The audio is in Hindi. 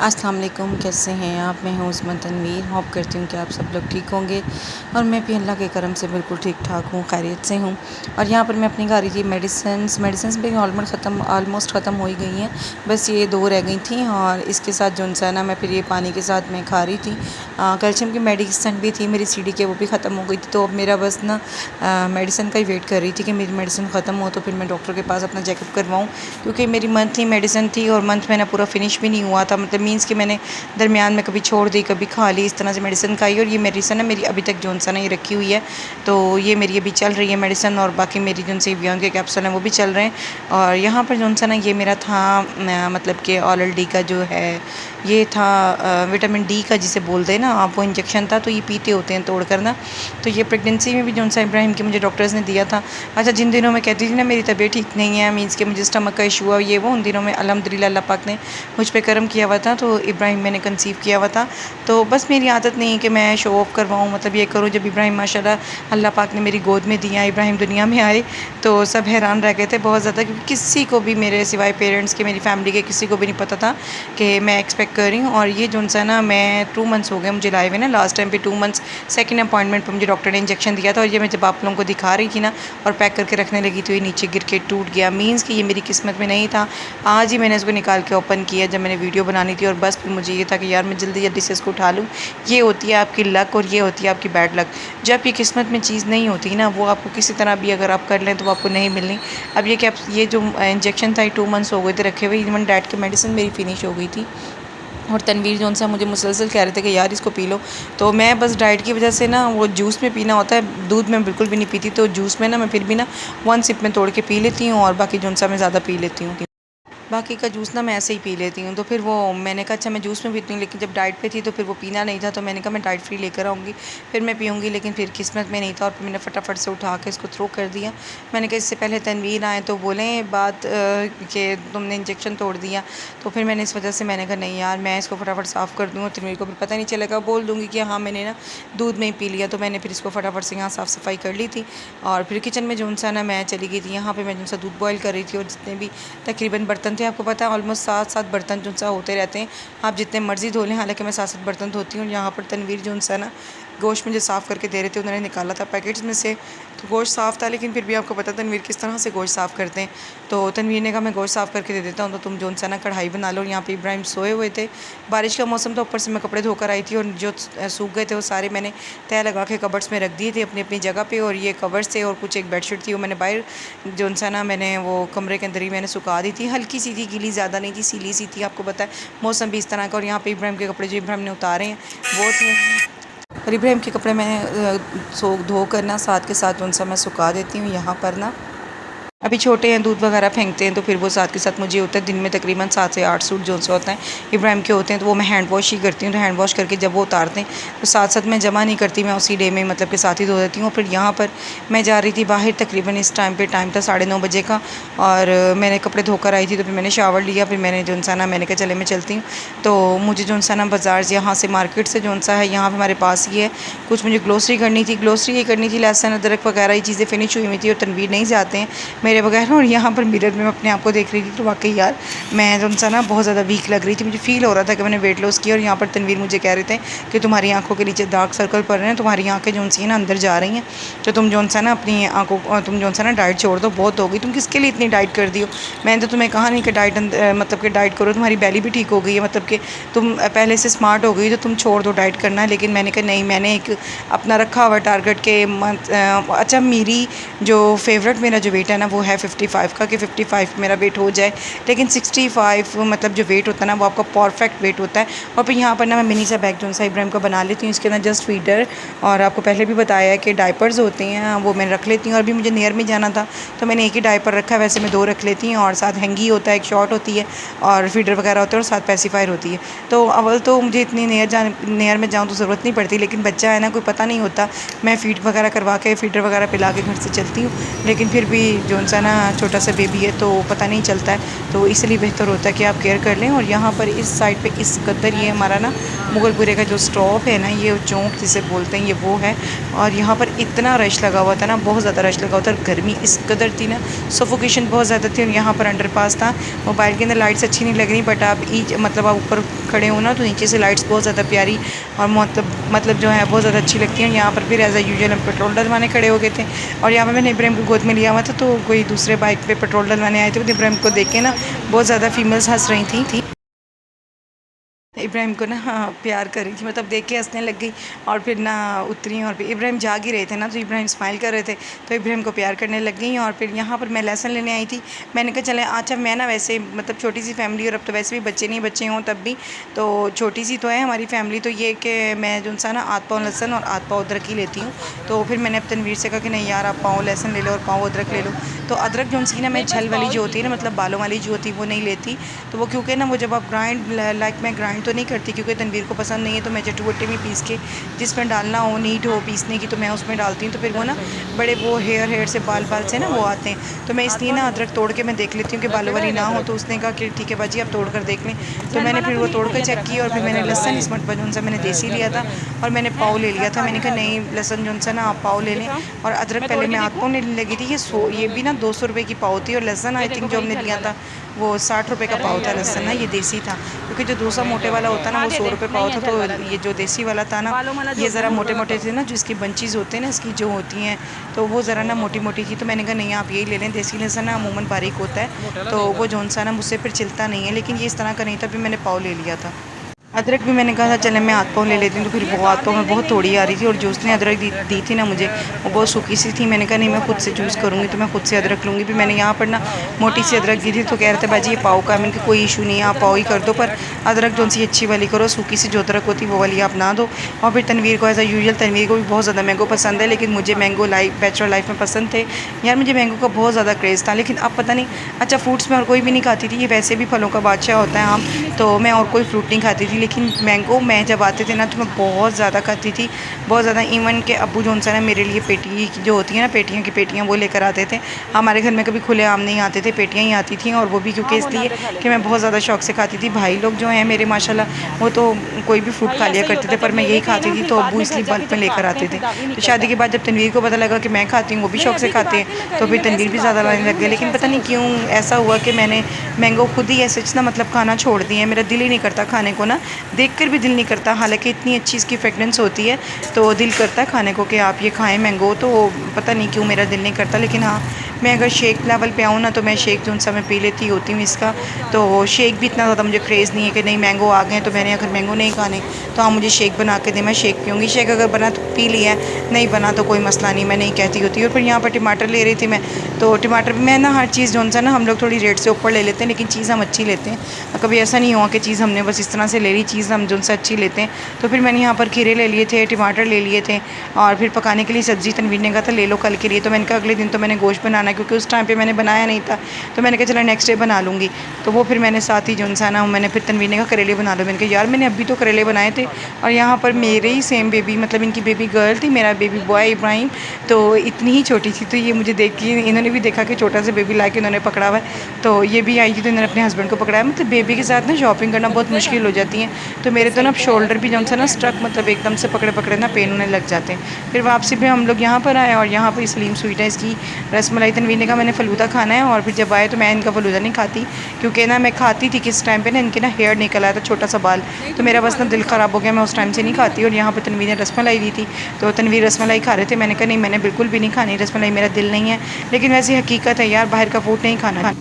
अस्सलाम वालेकुम, कैसे हैं आप। मैं हूँ उस्मा तनवीर। होप करती हूँ कि आप सब लोग ठीक होंगे और मैं भी अल्लाह के करम से बिल्कुल ठीक ठाक हूँ, खैरियत से हूँ। और यहाँ पर मैं अपनी खा रही थी मेडिसिन भी ऑलमोस्ट ख़त्म हो ही गई हैं। बस ये 2 रह गई थी और इसके साथ जो है ना मैं फिर ये पानी के साथ मैं खा रही थी। कैल्शियम की मेडिसिन भी थी मेरी सीडी के, वो भी ख़त्म हो गई थी। तो अब मेरा बस ना मेडिसिन का ही वेट कर रही थी कि मेरी मेडिसिन ख़त्म हो तो फिर मैं डॉक्टर के पास अपना चेकअप करवाऊँ, क्योंकि मेरी मंथली मेडिसिन थी और मंथ मैंने पूरा फिनिश भी नहीं हुआ था। मतलब मीन्स कि मैंने दरमियान में कभी छोड़ दी, कभी खा ली, इस तरह से मेडिसिन खाई। और ये मेडिसिन है मेरी अभी तक जो सा ना ये रखी हुई है, तो ये मेरी अभी चल रही है मेडिसिन। और बाकी मेरी जो से बियॉन्ड के कैप्सूल हैं वो भी चल रहे हैं। और यहाँ पर जो सा ना ये मेरा था मतलब कि ऑलरेडी का जो है ये था विटामिन डी का जिसे बोलते हैं ना आप, वो इंजेक्शन था। तो ये पीते होते हैं तोड़ कर ना। तो ये प्रेगनेंसी में भी जो सा इब्राहिम के मुझे डॉक्टर्स ने दिया था। अच्छा, जिन दिनों में कहती थी ना मेरी तबीयत ठीक नहीं है, मीन्स कि मुझे स्टमक का इशू हुआ ये वो, उन दिनों में अल्हम्दुलिल्लाह अल्लाह पाक ने मुझ पे करम किया हुआ था। तो इब्राहिम मैंने कंसीव किया हुआ था। तो बस मेरी आदत नहीं है कि मैं शो ऑफ करवाऊँ, मतलब ये करूँ। जब इब्राहिम माशाल्लाह अल्लाह पाक ने मेरी गोद में दिया, इब्राहिम दुनिया में आए, तो सब हैरान रह गए थे बहुत ज़्यादा, क्योंकि किसी को भी मेरे सिवाय पेरेंट्स के, मेरी फैमिली के किसी को भी नहीं पता था कि मैं एक्सपेक्ट कर रही हूँ। और ये जो सा ना मैं 2 मंथ्स हो गए मुझे लाए हुए ना। लास्ट टाइम पे 2 मंथ्स सेकंड अपॉइंटमेंट पर मुझे डॉक्टर ने इंजेक्शन दिया था। और ये मैं जब आप लोगों को दिखा रही थी ना और पैक करके रखने लगी तो ये नीचे गिर के टूट गया। मीन्स कि ये मेरी किस्मत में नहीं था। आज ही मैंने इसको निकाल के ओपन किया जब मैंने वीडियो बनानी थी। और बस फिर मुझे ये था कि यार मैं जल्दी जल्दी से इसको उठा लूँ। ये होती है आपकी लक और ये होती है आपकी बैड लक। जब ये किस्मत में चीज़ नहीं होती ना, वो आपको किसी तरह भी अगर आप कर लें तो वो आपको नहीं मिलनी। अब ये क्या, ये जो इंजेक्शन था 2 मंथ्स हो गए थे रखे हुए। इवन डैड की मेडिसिन मेरी फिनिश हो गई थी। और तनवीर जो सा मुझे मुसलसल कह रहे थे कि यार इसको पी लो। तो मैं बस डाइट की वजह से ना, वो जूस में पीना होता है, दूध में बिल्कुल भी नहीं पीती। तो जूस में ना मैं फिर भी ना 1 सिप में तोड़ के पी लेती हूँ और बाकी जो सा मैं ज़्यादा पी लेती हूँ। बाकी का जूस ना मैं ऐसे ही पी लेती हूँ। तो फिर वो मैंने कहा अच्छा मैं जूस में पीती हूँ, लेकिन जब डाइट पे थी तो फिर वो पीना नहीं था। तो मैंने कहा मैं डाइट फ्री लेकर आऊँगी फिर मैं पीऊँगी, लेकिन फिर किस्मत में नहीं था। और फिर मैंने फटाफट से उठा के इसको थ्रो कर दिया। मैंने कहा इससे पहले तनवीर आए तो बोलें बात कि तुमने इंजेक्शन तोड़ दिया। तो फिर मैंने इस वजह से मैंने कहा नहीं यार, मैं इसको फटाफट साफ़ कर दूँ, तनवीर को फिर पता नहीं चलेगा, बोल दूँगी कि हाँ मैंने ना दूध में ही पी लिया। तो मैंने फिर इसको फटाफट से यहाँ साफ़ सफाई कर ली थी। और फिर किचन में जो सा ना मैं चली गई थी। यहाँ पर मैं जो सा दूध बॉयल कर रही थी और जितने भी तकरीबन बर्तन थे, आपको पता है ऑलमोस्ट 7 बर्तन जो सा होते रहते हैं। आप जितने मर्ज़ी धो लें, हालांकि मैं 7 बर्तन धोती हूँ। यहाँ पर तनवीर जो सा ना गोश्त मुझे साफ़ करके दे रहे थे, उन्होंने निकाला था पैकेट्स में से। तो गोश्त साफ़ था, लेकिन फिर भी आपको पता तनवीर किस तरह से गोश्त साफ़ करते हैं। तो तनवीर ने कहा मैं गोश्त साफ़ करके दे देता हूँ, तो तुम जो सा ना कढ़ाई बना लो। यहाँ पे इब्राहिम सोए हुए थे, बारिश का मौसम था, ऊपर से मैं कपड़े धोकर आई थी और जो सूख गए थे वो सारे मैंने तय लगा के कबर्ड्स में रख दिए थे अपनी अपनी जगह पर। और ये कवर्स थे और कुछ एक बेडशीट थी, वो मैंने बाहर जो सा ना मैंने वो कमरे के अंदर ही मैंने सुखा दी थी। हल्की सी थी, गीली ज़्यादा नहीं थी, सीली सी थी। आपको पता है मौसम भी इस तरह का। और यहाँ पे इब्राहिम के कपड़े जो इब्राहिम ने उतारे हैं वो थे। और इब्राहिम के कपड़े मैंने धो कर ना साथ के साथ उनसा मैं सुखा देती हूँ यहाँ पर ना। अभी छोटे हैं, दूध वगैरह फेंकते हैं, तो फिर वो साथ के साथ मुझे होता है दिन में तकरीबन 7 से 8 सूट जो सा होता है इब्राहिम के होते हैं। तो वो मैं हैंड वॉश ही करती हूँ। तो हैंड वॉश करके जब वो उतारते हैं तो साथ साथ मैं जमा नहीं करती, मैं उसी डे में मतलब के साथ ही धो देती हूँ। फिर यहाँ पर मैं जा रही थी बाहर, तकरीबन इस टाइम पे टाइम था 9:30 बजे का। और मैंने कपड़े धोकर आई थी, तो फिर मैंने शावर लिया। फिर मैंने जो सा ना मैंने कहा चले मैं चलती हूँ। तो मुझे जो सा ना बाज़ार यहाँ से मार्केट से जो सा है यहाँ पर हमारे पास ही है, कुछ मुझे ग्लोसरी करनी थी। ग्लोसरी ये करनी थी, लहसुन अदरक वगैरह ये चीज़ें फिनिश हुई हुई थी और तनवीर नहीं जाते हैं मेरे बगैर। और यहाँ पर मिरर में अपने आप को देख रही थी, तो वाकई यार मैं जो सा ना बहुत ज़्यादा वीक लग रही थी। मुझे फ़ील हो रहा था कि मैंने वेट लॉस किया। और यहाँ पर तनवीर मुझे कह रहे थे कि तुम्हारी आंखों के नीचे डार्क सर्कल पड़ रहे हैं, तुम्हारी आंखें जो सी ना अंदर जा रही हैं, तो तुम जो सा ना अपनी आंखों तुम जो सा ना डाइट छोड़ दो, बहुत हो गई, तुम किसके लिए इतनी डाइट कर दी हो। मैंने तो तुम्हें कहा नहीं कि डाइट मतलब कि डाइट करो, तुम्हारी बैली भी ठीक हो गई है, मतलब कि तुम पहले से स्मार्ट हो गई, तो तुम छोड़ दो डाइट करना। लेकिन मैंने कहा नहीं, मैंने एक अपना रखा हुआ टारगेट के अच्छा मेरी जो फेवरेट मेरा जो वेट है ना वो है 55 का, कि 55 मेरा वेट हो जाए। लेकिन 65 मतलब जो वेट होता है ना वो आपका परफेक्ट वेट होता है। और फिर यहाँ पर ना मैं मिनी सा बैग जो सा इब्राहिम का बना लेती हूँ। इसके अंदर जस्ट फीडर और आपको पहले भी बताया है कि डायपर्स होते हैं वो मैं रख लेती हूँ। और भी मुझे नियर में जाना था तो मैंने एक ही डायपर रखा है, वैसे मैं 2 रख लेती हूँ। और साथ हैंगी होता है, एक शॉर्ट होती है और फीडर वगैरह होता है, और साथ पैसिफायर होती है। तो अव्वल तो मुझे इतनी नियर में जाऊँ तो ज़रूरत नहीं पड़ती, लेकिन बच्चा है ना, कोई पता नहीं होता, मैं फीड वगैरह करवा के फीडर वगैरह पिला के घर से चलती हूँ। लेकिन फिर भी जो जो सा ना छोटा सा बेबी है तो पता नहीं चलता है, तो इसलिए बेहतर होता है कि आप केयर कर लें। और यहाँ पर इस साइड पे इस कदर ये हमारा ना मुगलपुरे का जो स्टॉप है ना, ये चौंक जिसे बोलते हैं, ये वो है। और यहाँ पर इतना रश लगा हुआ था ना, बहुत ज़्यादा रश लगा हुआ था। गर्मी इस कदर थी ना, सफोकेशन बहुत ज़्यादा थी। और यहाँ पर अंडरपास था। मोबाइल के अंदर लाइट्स अच्छी नहीं लग रही, बट आप मतलब आप ऊपर खड़े हो ना तो नीचे से लाइट्स बहुत ज़्यादा प्यारी और मतलब जो है बहुत ज़्यादा अच्छी लगती हैं। यहाँ पर फिर एज़ यूजुअल हम पेट्रोल डलवाने खड़े हो गए थे। और यहाँ पर मैंने इब्राहिम को गोद में लिया हुआ था, तो कोई दूसरे बाइक पे पेट्रोल डलवाने आए थे, तो इब्राहिम को देख के ना बहुत ज़्यादा फीमेल्स हंस रही थी। इब्राहिम को ना प्यार कर रही थी, मतलब देख के हंसने लग गई। और फिर ना उतरी और फिर इब्राहिम जाग ही रहे थे ना, तो इब्राहिम स्माइल कर रहे थे, तो इब्राहिम को प्यार करने लग गई। और फिर यहाँ पर मैं लेसन लेने आई थी। मैंने कहा चले अच्छा, मैं ना वैसे मतलब छोटी सी फैमिली, और अब तो वैसे भी बच्चे नहीं बच्चे हों तब भी तो छोटी सी तो है हमारी फैमिली, तो ये कि मैं जो सा ना आध पाव लहसन और आध पाव अदरक ही लेती हूँ। तो फिर मैंने अब तनवीर से कहा कि नहीं यार, आप पाव लहसन ले लो और पाव अदरक ले लो। तो अदरक जो सी ना मैं छल वाली जो होती है ना, मतलब बालों वाली जो होती है वो नहीं लेती। तो वो क्योंकि ना वो जब आप ग्राइंड लाइक मैं ग्राइंड तो नहीं करती, क्योंकि तनवीर को पसंद नहीं है, तो मैं चटुवट्टे में पीस के जिसमें डालना हो, नीड हो पीसने की, तो मैं उसमें डालती हूँ। तो फिर वो ना बड़े वो हेयर से बाल से ना वो आते हैं, तो मैं इसलिए ना अदरक तोड़ के मैं देख लेती हूँ कि बालों वाली ना हो। तो उसने कहा कि ठीक है बाजी आप तोड़ कर देख लें। तो मैंने फिर वो तोड़ कर चेक की, और फिर मैंने लहसन इस मरतबा जो सा मैंने देसी लिया था, और मैंने पाव ले लिया था। मैंने कहा नहीं लहसन जो सा ना आप पाव ले लें, और अदरक पहले मैं आध पाव लेने लगी थी। ये भी ना 200 रुपये की पाव थी, और लहसन आई थिंक जो हमने लिया था वो 60 रुपये का पाव था लहसन ना, ये देसी था। क्योंकि जो दूसरा मोटे वाला होता ना वो 100 रुपये पाव था, तो ये जो देसी वाला था ना ये ज़रा मोटे मोटे थे ना, जो इसकी बंचीज़ होते हैं ना इसकी जो होती हैं, तो वो ज़रा ना मोटी मोटी थी। तो मैंने कहा नहीं आप यही ले लें, देसी लहसन ना अमूमन बारीक होता है, तो वो जौन सा ना मुझसे फिर चिलता नहीं है। लेकिन ये इस तरह का नहीं था, फिर मैंने पाव ले लिया था। अदरक भी मैंने कहा था चले मैं हाथ पाव ले लेती हूँ, तो फिर वो हाथ पाव में बहुत थोड़ी आ रही थी। और जो उसने अदरक दी थी ना मुझे, वो बहुत सूखी सी थी। मैंने कहा नहीं मैं खुद से चूज़ करूँगी, तो मैं खुद से अदरक लूँगी। फिर मैंने यहाँ पर ना मोटी सी अदरक दी थी, तो कह रहे थे बाजी ये पाव का। मैंने कहा कोई इशू नहीं है, आप पाव ही कर दो, पर अदरक जो सी अच्छी वाली करो, सूखी सी जो अदरक होती है वो वाली आप ना दो। और फिर तनवीर को एज़ यूजुअल तनवीर को भी बहुत ज़्यादा मैंगो पसंद है, लेकिन मुझे मैंगो बैचलर लाइफ में पसंद थे यार, मुझे मैंगो का बहुत ज़्यादा क्रेज़ था। लेकिन अब पता नहीं, अच्छा फ्रूट्स में और कोई भी नहीं खाती थी, ये वैसे भी फलों का बादशाह होता है आम, तो मैं और कोई फ्रूट नहीं खाती थी। लेकिन मैंगो मैं जब आते थे ना तो मैं बहुत ज़्यादा खाती थी, बहुत ज़्यादा। इवन के अब्बू जो सा ना मेरे लिए पेटी जो होती है ना, पेटियों की पेटियाँ वो लेकर आते थे। हमारे घर में कभी खुले आम नहीं आते थे, पेटियाँ ही आती थी। और वो भी क्योंकि इसलिए कि मैं बहुत ज़्यादा शौक से खाती थी। भाई लोग जो हैं मेरे माशाल्लाह वो तो कोई भी फ्रूट खा लिया करते थे, पर मैं यही खाती थी, तो अब्बू इसलिए बल्क में लेकर आते थे। तो शादी के बाद जब तनवीर को पता लगा कि मैं खाती हूँ, वो भी शौक से खाते हैं, तो फिर तनवीर भी ज़्यादा लाने लग गए। लेकिन पता नहीं क्यों ऐसा हुआ कि मैंने मैंगो खुद ही ऐसे ना मतलब खाना छोड़ दिया। मेरा दिल ही नहीं करता खाने को ना, देख कर भी दिल नहीं करता, हालांकि इतनी अच्छी इसकी फ्रेगनेंस होती है, तो दिल करता है खाने को कि आप ये खाएं मैंगो। तो पता नहीं क्यों मेरा दिल नहीं करता। लेकिन हाँ, मैं अगर शेक लेवल पे आऊँ ना तो मैं शेक जो सा मैं पी लेती होती हूँ इसका। तो शेक भी इतना ज़्यादा मुझे क्रेज़ नहीं है कि नहीं मैंगो आ गए तो मैंने अगर मैंगो नहीं खाने तो हाँ मुझे शेक बना के दे, मैं शेक पीऊँगी। शेक अगर बना तो पी लिया, नहीं बना तो कोई मसला नहीं, मैं नहीं कहती होती। और फिर यहाँ पर टमाटर ले रही थी मैं, तो टमाटर भी मैं ना हर चीज़ जो सा ना हम लोग थोड़ी रेट से ऊपर ले लेते हैं, लेकिन चीज़ हम अच्छी लेते हैं। कभी ऐसा नहीं हुआ कि चीज़ हमने बस इस तरह से ले ली, चीज़ हम जो सा अच्छी लेते हैं। तो फिर मैंने यहाँ पर खीरे ले लिए थे, टमाटर ले लिए थे, और फिर पकाने के लिए सब्ज़ी तनवीर ने कहा था ले लो कल के लिए। तो मैंने कहा अगले दिन तो मैंने गोश्त बनाना है, क्योंकि उस टाइम पे मैंने बनाया नहीं था, तो मैंने कहा चला नेक्स्ट डे बना लूँगी। तो वो फिर मैंने साथ ही जो सा ना मैंने फिर तनवीर ने कहा करेले बना लो। मैंने कहा यार मैंने अभी तो करेले बनाए थे। और यहाँ पर मेरे ही सेम बेबी, मतलब इनकी बेबी गर्ल थी, मेरा बेबी बॉय इब्राहिम, तो इतनी ही छोटी थी। तो ये मुझे देख के इन्होंने भी देखा कि छोटा सा बेबी ला के इन्होंने पकड़ा हुआ है, तो ये भी आई थी, तो इन्होंने अपने हस्बैंड को पकड़ाया। मतलब बेबी के साथ ना शॉपिंग करना बहुत मुश्किल हो जाती है। तो मेरे तो ना शोल्डर भी जो सा ना स्ट्रक, मतलब एकदम से पकड़े पकड़े ना पेन होने लग जाते हैं। फिर वापसी पे हम लोग यहाँ पर आए, और यहाँ पर सलीम स्वीट है, इसकी रसमलाई। तनवीर ने कहा मैंने फ़लूदा खाना है। और फिर जब आए तो मैं इनका फ़लूदा नहीं खाती, क्योंकि ना मैं खाती थी किस टाइम पे ना इनके ना हेयर निकल आया था, छोटा सा बाल, तो मेरा बस ना दिल ख़राब हो गया, मैं उस टाइम से नहीं खाती। और यहाँ पर तनवीर ने रसमलाई दी थी, तो तनवीर रसमलाई खा रहे थे। मैंने कहा नहीं मैंने बिल्कुल भी नहीं खानी रसमलाई, मेरा दिल नहीं है। लेकिन वैसे हकीकत है यार, बाहर का फूड नहीं खाना।